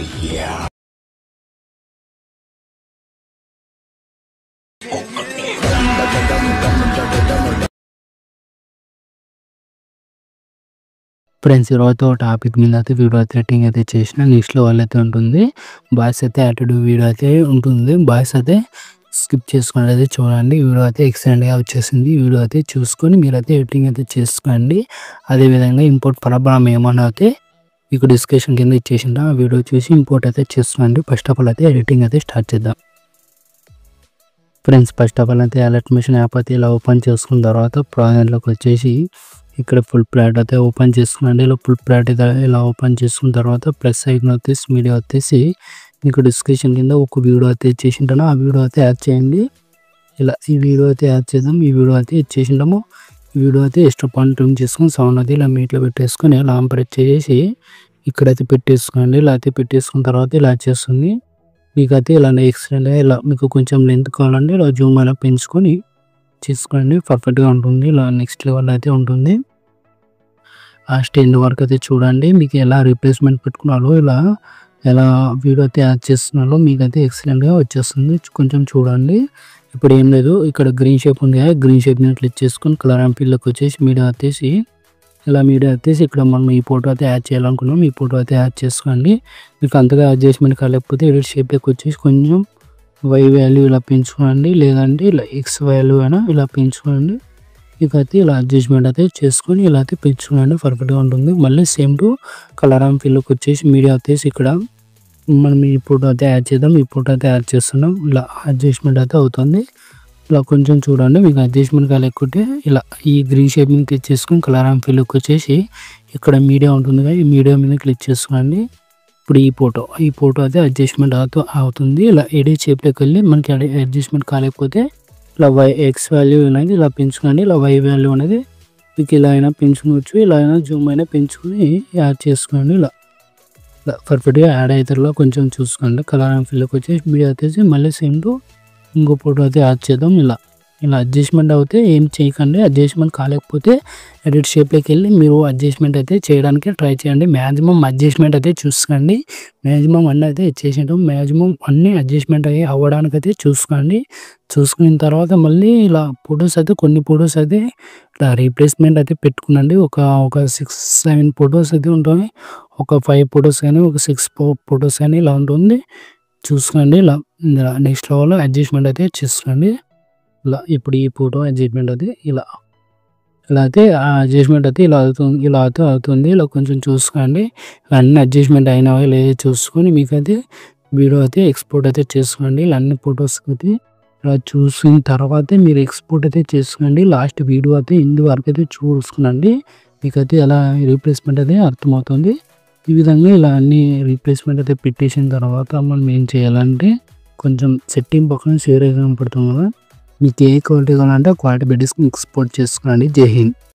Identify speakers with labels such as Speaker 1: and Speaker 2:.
Speaker 1: yeah.
Speaker 2: Friends ఈరోజు topic మీద అయితే వీడియో సెట్టింగ్ అయితే చేసిన నెక్స్ట్లో వాళ్ళైతే ఉంటుంది. బాయ్స్ అయితే యాటిట్యూడ్ వీడియో అయితే ఉంటుంది. బాయ్స్ అయితే స్కిప్ చేసుకుని అయితే చూడండి. వీడియో అయితే ఎక్సలెంట్గా వచ్చేసింది. వీడియో అయితే చూసుకొని మీరైతే ఎడిటింగ్ అయితే చేసుకోండి. అదేవిధంగా ఇంపోర్ట్ ప్రాబ్లం ఏమన్నా అయితే మీకు డిస్క్రిప్షన్ కింద ఇచ్చేసిండ ఆ వీడియో చూసి ఇంపోర్ట్ అయితే చేసుకోండి. ఫస్ట్ ఆఫ్ ఆల్ అయితే ఎడిటింగ్ అయితే స్టార్ట్ చేద్దాం. ఫ్రెండ్స్ ఫస్ట్ ఆఫ్ ఆల్ అయితే అలర్ట్ మిషన్ యాప్ అయితే ఇలా ఓపెన్ చేసుకున్న తర్వాత ప్రాజెక్ట్లోకి వచ్చేసి ఇక్కడ ఫుల్ ప్లాట్ అయితే ఓపెన్ చేసుకున్నాండి. ఇలా ఫుల్ ప్లాట్ అయితే ఇలా ఓపెన్ చేసుకున్న తర్వాత ప్లస్ ఐకాన్ వచ్చేసి మీడియా వచ్చేసి మీకు డిస్క్రిప్షన్ కింద ఒక వీడియో అయితే ఇచ్చేసింటాను. ఆ వీడియో అయితే యాడ్ చేయండి. ఇలా ఈ వీడియో అయితే యాడ్ చేద్దాం. ఈ వీడియో అయితే ఇచ్చేసింటాము. ఈ వీడియో అయితే ఎక్స్ట్రా పాయింట్ ట్యూన్ చేసుకొని సౌండ్ అయితే ఇలా మీట్లో పెట్టేసుకొని ఇలా ఆంపరేట్ చేసి ఇక్కడైతే పెట్టేసుకోండి. ఇలా అయితే పెట్టేసుకున్న తర్వాత ఇలా చేస్తుంది. మీకైతే ఇలా ఎక్సలెంట్గా ఇలా మీకు కొంచెం లెంత్ కావాలంటే ఇలా జూమ్ అలా పెంచుకొని చేసుకోండి. పర్ఫెక్ట్గా ఉంటుంది. ఇలా నెక్స్ట్ లెవెల్ అయితే ఉంటుంది. ఆ స్టేజ్ వరకు అయితే చూడండి. మీకు ఎలా రీప్లేస్మెంట్ పెట్టుకున్నారో ఎలా వీడియో అయితే యాడ్ చేస్తున్నారో మీకైతే ఎక్సలెంట్గా వచ్చేస్తుంది. కొంచెం చూడండి. ఇప్పుడు ఏం లేదు, ఇక్కడ గ్రీన్ షేప్ ఉంది కదా, గ్రీన్ షేప్ మీద క్లిక్ చేసుకొని కలర్ అండ్ ఫీల్డ్లోకి వచ్చేసి మీడియా వచ్చేసి ఇలా మీడియా వచ్చేసి ఇక్కడ మనం ఈ ఫోటో అయితే యాడ్ చేయాలనుకున్నాం. ఈ ఫోటో అయితే యాడ్ చేసుకోండి. మీకు అంతగా అడ్జస్ట్మెంట్ కాలేకపోతే ఎడిట్ షేప్లోకి వచ్చేసి కొంచెం వై వాల్యూ ఇలా పెంచుకోండి, లేదంటే ఇలా ఎక్స్ వాల్యూ అయినా ఇలా పెంచుకోండి. మీకైతే ఇలా అడ్జస్ట్మెంట్ అయితే చేసుకొని ఇలా అయితే పెంచుకోండి. పర్ఫెక్ట్గా ఉంటుంది. మళ్ళీ సేమ్ టు కలర్ అండ్ ఫీల్డ్లోకి వచ్చేసి మీడియా వచ్చేసి ఇక్కడ మనం ఈ ఫోటో అయితే యాడ్ చేద్దాం. ఈ ఫోటో అయితే యాడ్ చేస్తున్నాం. ఇలా అడ్జస్ట్మెంట్ అయితే అవుతుంది. ఇలా కొంచెం చూడండి. మీకు అడ్జస్ట్మెంట్ కాలేకపోతే ఇలా ఈ గ్రీన్ షేప్ మీద క్లిక్ చేసుకొని కలర్ అండ్ ఫీల్డ్లోకి వచ్చేసి ఇక్కడ మీడియా ఉంటుంది కదా, ఈ మీడియా మీద క్లిక్ చేసుకోండి. ఇప్పుడు ఈ ఫోటో అయితే అడ్జస్ట్మెంట్ అవుతుంది. ఇలా ఎడిట్ షేప్లోకి వెళ్ళి మనకి అడ్జస్ట్మెంట్ కాలేకపోతే ఇలా ఎక్స్ వాల్యూ అనేది ఇలా పెంచుకోండి. ఇలా వై వాల్యూ అనేది మీకు ఇలా అయినా పెంచుకోవచ్చు, ఇలా అయినా జూమ్ అయినా పెంచుకొని యాడ్ చేసుకోండి. ఇలా పర్ఫెక్ట్గా యాడ్ అవుతారులో కొంచెం చూసుకోండి. కలర్ అండ్ ఫీల్డ్లోకి వచ్చేసి మీడియా వచ్చేసి మళ్ళీ సేమ్ టు ఇంకో ఫోటో అయితే యాడ్ చేద్దాం. ఇలా అడ్జస్ట్మెంట్ అవుతే ఏం చేయకండి. అడ్జస్ట్మెంట్ కాలేకపోతే ఎడిట్ షేప్లోకి వెళ్ళి మీరు అడ్జస్ట్మెంట్ అయితే చేయడానికి ట్రై చేయండి. మ్యాక్సిమం అడ్జస్ట్మెంట్ అయితే చూసుకోండి. మ్యాక్సిమం అన్నీ అయితే ఇచ్చేసాడు. మ్యాక్సిమం అన్నీ అడ్జస్ట్మెంట్ అయ్యి అవ్వడానికి అయితే చూసుకోండి. చూసుకున్న తర్వాత మళ్ళీ ఇలా ఫొటోస్ అయితే కొన్ని ఫొటోస్ అయితే ఇలా రీప్లేస్మెంట్ అయితే పెట్టుకునండి. ఒక 6-7 ఫొటోస్ అయితే ఉంటాయి. ఒక 5 ఫొటోస్ కానీ ఒక 6 ఫొటోస్ కానీ ఇలా ఉంటుంది. చూసుకోండి. ఇలా నెక్స్ట్ లెవెల్లో అడ్జస్ట్మెంట్ అయితే చేసుకోండి. ఇలా ఇప్పుడు ఈ ఫోటో అడ్జస్ట్మెంట్ అయితే ఇలా అయితే ఆ అడ్జస్ట్మెంట్ అయితే ఇలా అవుతుంది. ఇలా కొంచెం చూసుకోండి. అన్ని అడ్జస్ట్మెంట్ అయినవి లేదా చూసుకొని మీకైతే వీడియో అయితే ఎక్స్పోర్ట్ అయితే చేసుకోండి. ఇలా అన్ని ఫొటోస్ అయితే ఇలా చూసిన తర్వాతే మీరు ఎక్స్పోర్ట్ అయితే చేసుకోండి. లాస్ట్ వీడియో అయితే ఇందు వరకు అయితే చూసుకునండి. మీకైతే ఎలా రీప్లేస్మెంట్ అయితే అర్థమవుతుంది. ఈ విధంగా ఇలా అన్ని రీప్లేస్మెంట్ అయితే పెట్టేసిన తర్వాత మనం ఏం చేయాలంటే కొంచెం సెట్టింగ్ పక్కన షేర్ అయితే కనపడుతుంది కదా, మీకు ఏ క్వాలిటీ కావాలంటే క్వాలిటీ పెట్టేసుకుని ఎక్స్పోర్ట్ చేసుకోండి. జై హింద్.